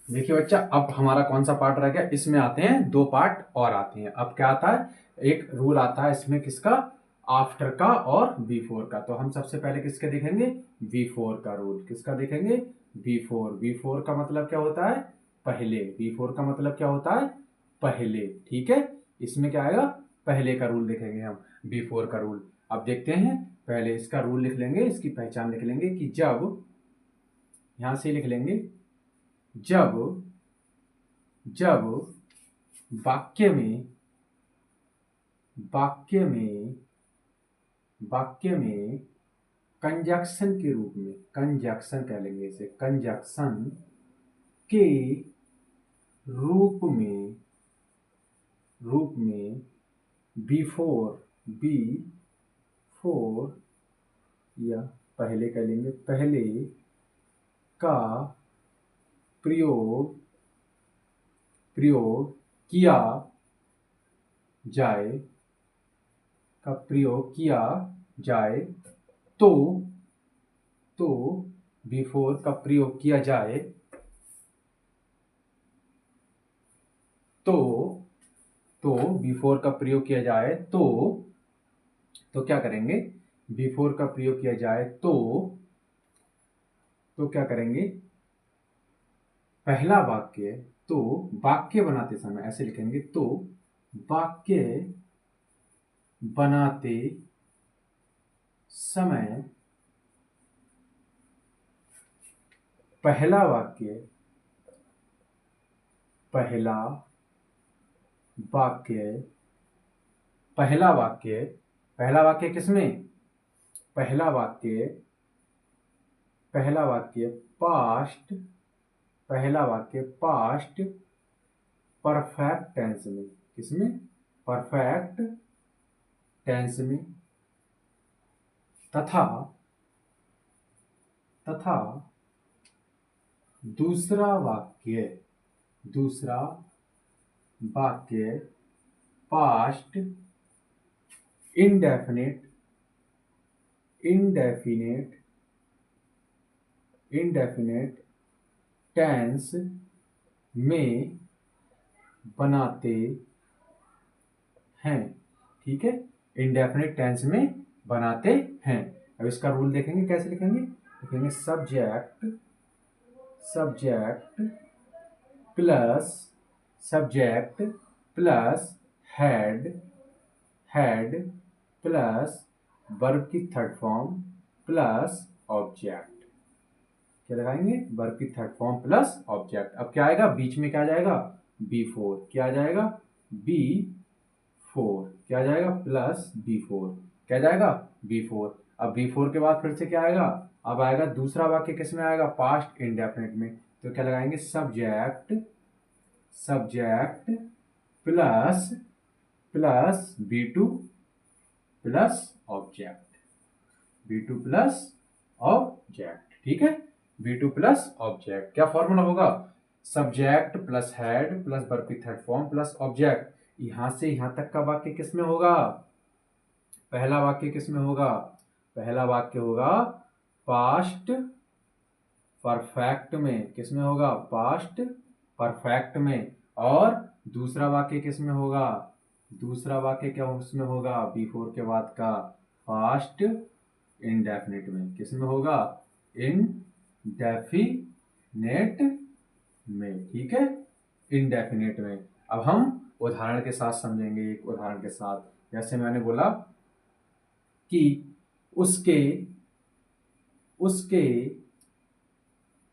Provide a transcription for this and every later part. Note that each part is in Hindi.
देखिए बच्चा, अब हमारा कौन सा पार्ट रह गया, इसमें आते हैं दो पार्ट और आते हैं। अब क्या आता है, एक रूल आता है इसमें किसका, आफ्टर का और बिफोर का। तो हम सबसे पहले किसके देखेंगे, बिफोर का रूल। किसका देखेंगे, बिफोर। बिफोर का मतलब क्या होता है, पहले। बिफोर का मतलब क्या होता है, पहले। ठीक है, इसमें क्या आएगा, पहले का रूल देखेंगे हम, बिफोर का रूल। अब देखते हैं, पहले इसका रूल लिख लेंगे, इसकी पहचान लिख लेंगे कि जब, यहां से लिख लेंगे, जब जब वाक्य में वाक्य में वाक्य में कंजक्शन के रूप में, कंजक्शन कह लेंगे इसे, कंजक्शन के रूप में बिफोर, बिफोर, या पहले कह लेंगे, पहले का प्रयोग प्रयोग किया जाए, का प्रयोग किया जाए, तो तो बिफोर का प्रयोग किया जाए, तो बिफोर का प्रयोग किया जाए तो क्या करेंगे, बिफोर का प्रयोग किया जाए तो क्या करेंगे, पहला वाक्य, तो वाक्य बनाते समय ऐसे लिखेंगे, तो वाक्य बनाते समय पहला वाक्य, पहला वाक्य पहला वाक्य पहला वाक्य किसमें, पहला वाक्य पास्ट, पहला वाक्य पास्ट परफेक्ट टेंस में। किसमें, परफेक्ट टेंस में। तथा तथा दूसरा वाक्य पास्ट इंडेफिनेट टेंस में बनाते हैं। ठीक है, इंडेफिनेट टेंस में बनाते हैं। अब इसका रूल देखेंगे, कैसे लिखेंगे, लिखेंगे subject plus head plus verb की थर्ड फॉर्म प्लस ऑब्जेक्ट। क्या लगाएंगे, वर्ब की थर्ड फॉर्म प्लस ऑब्जेक्ट। अब क्या आएगा, बीच में क्या आ जाएगा, B4। क्या आ जाएगा, B4। क्या आ जाएगा, प्लस B4। क्या जाएगा, B4। अब B4 के बाद फिर से क्या आएगा, अब आएगा दूसरा वाक्य, किसमें आएगा, पास्ट इंडेफिनिट में। तो क्या लगाएंगे, subject plus B2 plus object, B2 plus object. ठीक है, B2 प्लस ऑब्जेक्ट। क्या फॉर्मूला होगा, subject plus head plus verb की थर्ड फॉर्म प्लस ऑब्जेक्ट। यहां से यहां तक का वाक्य किसमें होगा, पहला वाक्य किसमें होगा, पहला वाक्य होगा पास्ट परफेक्ट में। किसमें होगा, पास्ट परफेक्ट में। और दूसरा वाक्य किसमें होगा, दूसरा वाक्य क्या उसमें होगा, बिफोर के बाद का पास्ट इंडेफिनिट में। किसमें होगा, इनडेफिनेट में। ठीक है, इनडेफिनेट में। अब हम उदाहरण के साथ समझेंगे, एक उदाहरण के साथ। जैसे मैंने बोला कि उसके उसके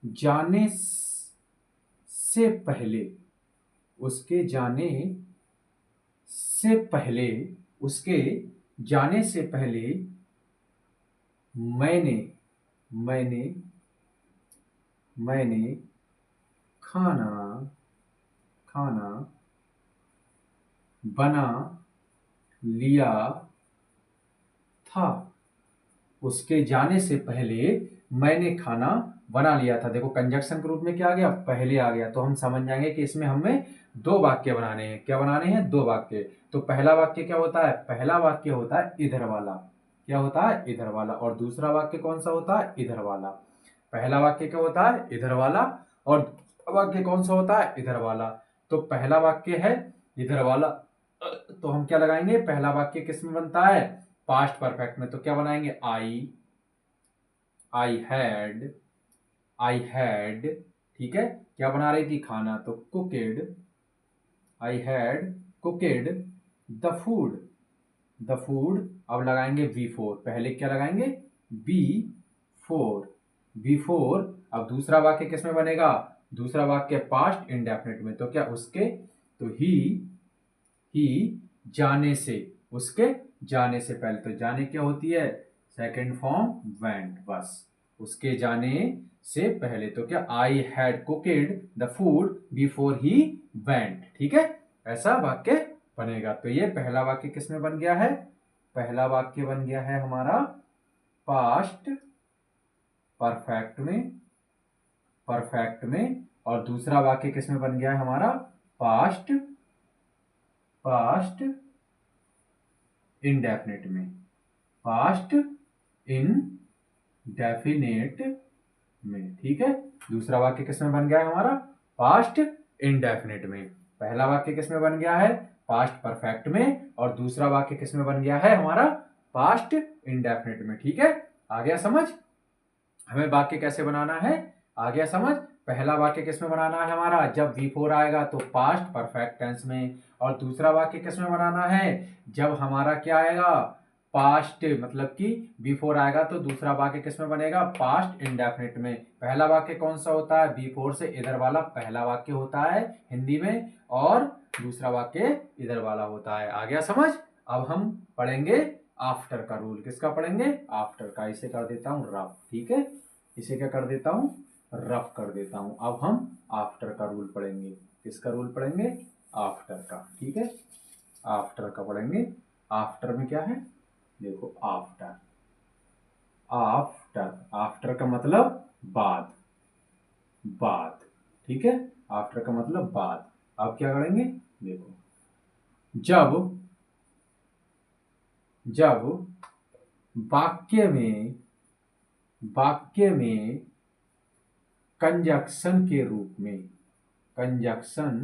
जाने से पहले, उसके जाने से पहले उसके जाने से पहले मैंने मैंने मैंने खाना खाना बना लिया था। उसके जाने से पहले मैंने खाना बना लिया था। देखो, कंजक्शन के रूप में क्या आ गया, पहले आ गया। तो हम समझ जाएंगे कि इसमें हमें दो वाक्य बनाने हैं। क्या बनाने हैं, दो वाक्य। तो पहला वाक्य क्या होता है, पहला वाक्य होता है इधर वाला। क्या होता है, इधर वाला। और दूसरा वाक्य कौन सा होता है, इधर वाला। पहला वाक्य क्या होता है, इधर वाला। और वाक्य कौन सा होता है? इधर वाला। तो पहला वाक्य है इधर वाला, तो हम क्या लगाएंगे? पहला वाक्य किस में बनता है? पास्ट परफेक्ट में। तो क्या बनाएंगे? आई हैड, ठीक है। क्या बना रही थी? खाना। तो cooked, I had cooked the food, the food. अब लगाएंगे V4, पहले क्या लगाएंगे? B4, B4। अब दूसरा वाक्य किस में बनेगा? दूसरा वाक्य पास्ट इंडेफिनिट में। तो क्या उसके? तो ही जाने से, उसके जाने से पहले। तो जाने क्या होती है? सेकंड फॉर्म वेंट, बस उसके जाने से पहले। तो क्या? I had cooked the food before ही वेंट, ठीक है। ऐसा वाक्य बनेगा। तो ये पहला वाक्य किस में बन गया है? पहला वाक्य बन गया है हमारा पास्ट परफेक्ट में, परफेक्ट में। और दूसरा वाक्य किस में बन गया है हमारा? पास्ट, पास्ट इंडेफिनिट में, पास्ट इंडेफिनिट में, ठीक है। दूसरा वाक्य किस में बन गया है हमारा? पास्ट इंडेफिनिट में। पहला वाक्य किस में बन गया है? पास्ट परफेक्ट में। और दूसरा वाक्य किस में बन गया है हमारा? पास्ट इंडेफिनिट में, ठीक है। आ गया समझ? हमें वाक्य कैसे बनाना है? आ गया समझ? पहला वाक्य किस में बनाना है हमारा? जब V4 आएगा तो पास्ट परफेक्ट टेंस में। और दूसरा वाक्य किस में बनाना है? जब हमारा क्या आएगा? पास्ट, मतलब कि V4 आएगा तो दूसरा वाक्य किस में बनेगा? पास्ट इंडेफिनिट में। पहला वाक्य कौन सा होता है? V4 से इधर वाला पहला वाक्य होता है हिंदी में, और दूसरा वाक्य इधर वाला होता है। आ गया समझ? अब हम पढ़ेंगे आफ्टर का रूल। किसका पढ़ेंगे? आफ्टर का। इसे कर देता हूं रफ, ठीक है। इसे क्या कर देता हूं? रफ कर देता हूं। अब हम आफ्टर का रूल पढ़ेंगे। किसका रूल पढ़ेंगे? आफ्टर का, ठीक है। आफ्टर का पढ़ेंगे। आफ्टर में क्या है? देखो, आफ्टर, आफ्टर, आफ्टर का मतलब बाद, बाद, ठीक है। आफ्टर का मतलब बाद। अब क्या करेंगे? देखो, जब, जब वाक्य में, वाक्य में कंजक्शन के रूप में, कंजक्शन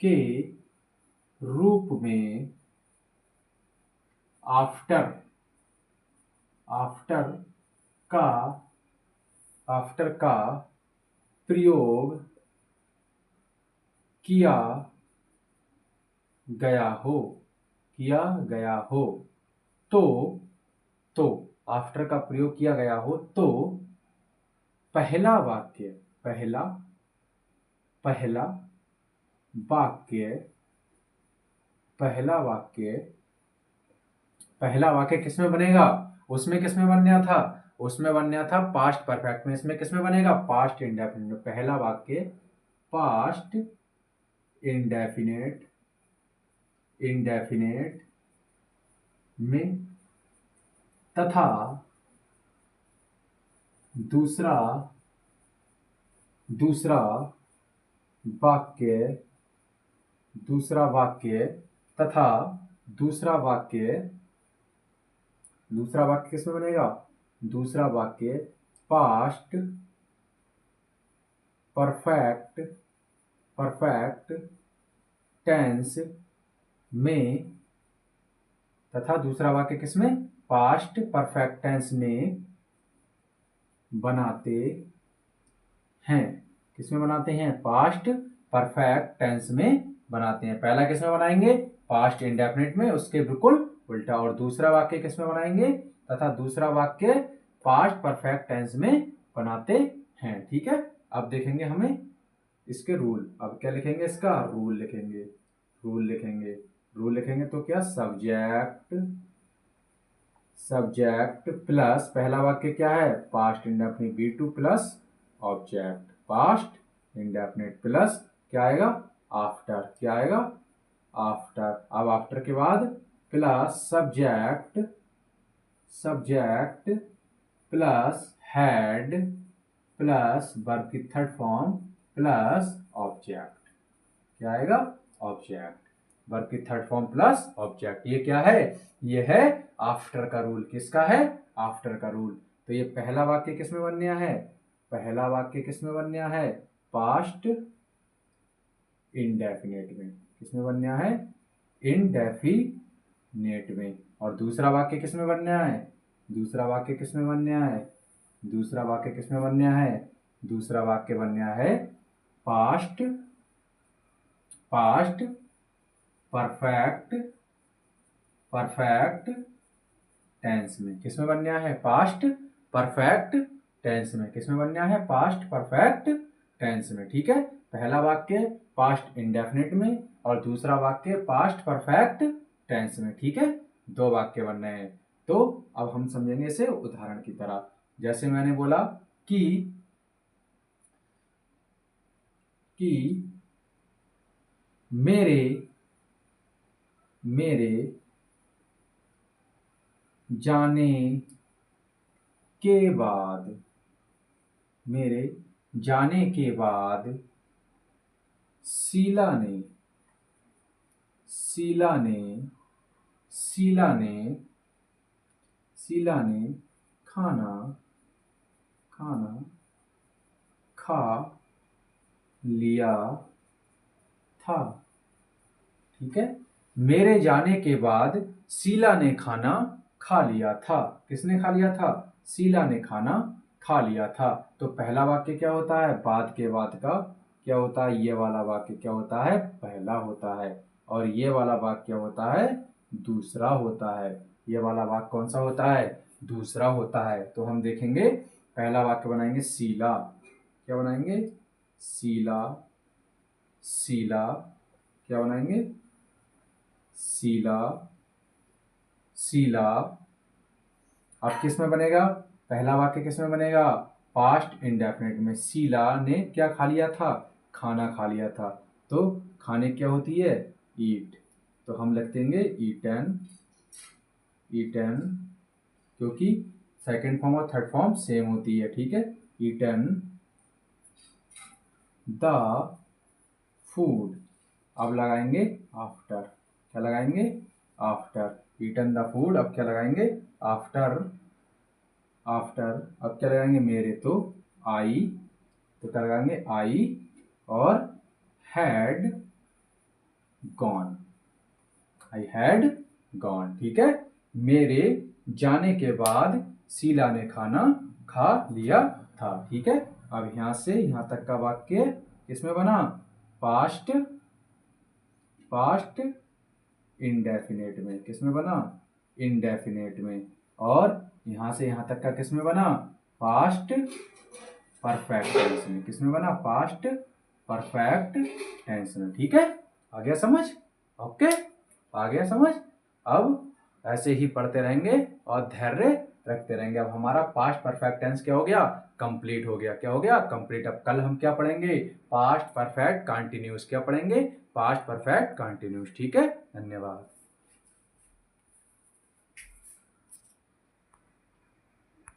के रूप में आफ्टर, आफ्टर का, आफ्टर का प्रयोग किया गया हो, किया गया हो, तो, तो आफ्टर का प्रयोग किया गया हो तो पहला वाक्य, पहला, पहला वाक्य, पहला वाक्य, पहला वाक्य किसमें बनेगा? उसमें किसमें बनना था? उसमें बनना था पास्ट परफेक्ट में। इसमें किसमें बनेगा? पास्ट इंडेफिनिट में। पहला वाक्य पास्ट इंडेफिनिट, इंडेफिनिट में, तथा दूसरा, दूसरा वाक्य, दूसरा वाक्य, तथा दूसरा वाक्य, दूसरा वाक्य किसमें बनेगा? दूसरा वाक्य पास्ट परफेक्ट, परफेक्ट टेंस में, तथा दूसरा वाक्य किसमें? पास्ट परफेक्ट टेंस में बनाते हैं। किसमें बनाते हैं? पास्ट परफेक्ट टेंस में बनाते हैं। पहला किसमें बनाएंगे? पास्ट इंडेफिनिट में, उसके बिल्कुल उल्टा। और दूसरा वाक्य किसमें बनाएंगे? तथा दूसरा वाक्य पास्ट परफेक्ट टेंस में बनाते हैं, ठीक है। अब देखेंगे हमें इसके रूल। अब क्या लिखेंगे? इसका रूल लिखेंगे, रूल लिखेंगे। रूल लिखेंगे तो क्या? सब्जेक्ट, सब्जेक्ट प्लस, पहला वाक्य क्या है? Past indefinite B2 plus object, past indefinite plus क्या आएगा? आफ्टर, क्या आएगा? आफ्टर। अब आफ्टर के बाद plus subject, subject plus had plus verb की थर्ड फॉर्म प्लस ऑब्जेक्ट, क्या आएगा? ऑब्जेक्ट। वर्ब की थर्ड फॉर्म प्लस ऑब्जेक्ट। ये क्या है? ये है आफ्टर का रूल। किसका है? आफ्टर का रूल। तो ये पहला वाक्य किसमें बनना है? पहला वाक्य किसमें बनना है? पास्ट इंडेफिनेट में। किसमें बनना है? इंडेफिनेट में। और दूसरा वाक्य किसमें बनना है? दूसरा वाक्य किसमें बनना है? दूसरा वाक्य किसमें बनना है? दूसरा वाक्य बनना है past past perfect perfect tense में। किसमें बनना है? पास्ट परफेक्ट टेंस में। किसमें बनना है? पास्ट परफेक्ट टेंस में। ठीक है, पहला वाक्य पास्ट इंडेफिनिट में और दूसरा वाक्य पास्ट परफेक्ट टेंस में। ठीक है, दो वाक्य बन रहे हैं। तो अब हम समझेंगे इसे उदाहरण की तरह। जैसे मैंने बोला कि मेरे मेरे जाने के बाद मेरे जाने के बाद शीला ने शीला ने शीला ने शीला ने खाना खाना खा लिया था। ठीक है, मेरे जाने के बाद शीला ने खाना खा लिया था। किसने खा लिया था? शीला ने खाना खा लिया था। तो पहला वाक्य क्या होता है? बाद के बाद का क्या होता है? ये वाला वाक्य क्या होता है? पहला होता है। और ये वाला वाक्य होता है दूसरा होता है। ये वाला वाक्य कौन सा होता है? दूसरा होता है। तो हम देखेंगे, पहला वाक्य बनाएंगे शीला। क्या बनाएंगे? शीला शीला क्या बनाएंगे? शीला शीला। अब किस में बनेगा? पहला वाक्य किस में बनेगा? पास्ट इंडेफिनिट में। शीला ने क्या खा लिया था? खाना खा लिया था। तो खाने क्या होती है? ईट। तो हम लिख देंगे ईटन ईटन, क्योंकि सेकंड फॉर्म और थर्ड फॉर्म सेम होती है। ठीक है, ईटन द फूड। अब लगाएंगे आफ्टर। क्या लगाएंगे? आफ्टर। Eaten the food. अब क्या लगाएंगे? After after. अब क्या लगाएंगे? मेरे। तो आई। तो क्या लगाएंगे? आई और had gone. I had gone. ठीक है, मेरे जाने के बाद शीला ने खाना खा लिया था। ठीक है, अब यहां से यहां तक का वाक्य किसमें बना? पास्ट पास्ट इंडेफिनेट में। किसमें बना? इंडेफिनेट में। और यहां से यहां तक का किसमें बना? पास्ट परफेक्ट टेंस में। किसमें बना? पास्ट परफेक्ट टेंस में। ठीक है, आ गया समझ? ओके, आ गया समझ? अब ऐसे ही पढ़ते रहेंगे और धैर्य रखते रहेंगे। अब हमारा पास्ट परफेक्ट टेंस क्या हो गया? कंप्लीट हो गया। क्या हो गया? कंप्लीट। अब कल हम क्या पढ़ेंगे? Past perfect continuous. क्या पढ़ेंगे? Past perfect continuous. ठीक है, धन्यवाद।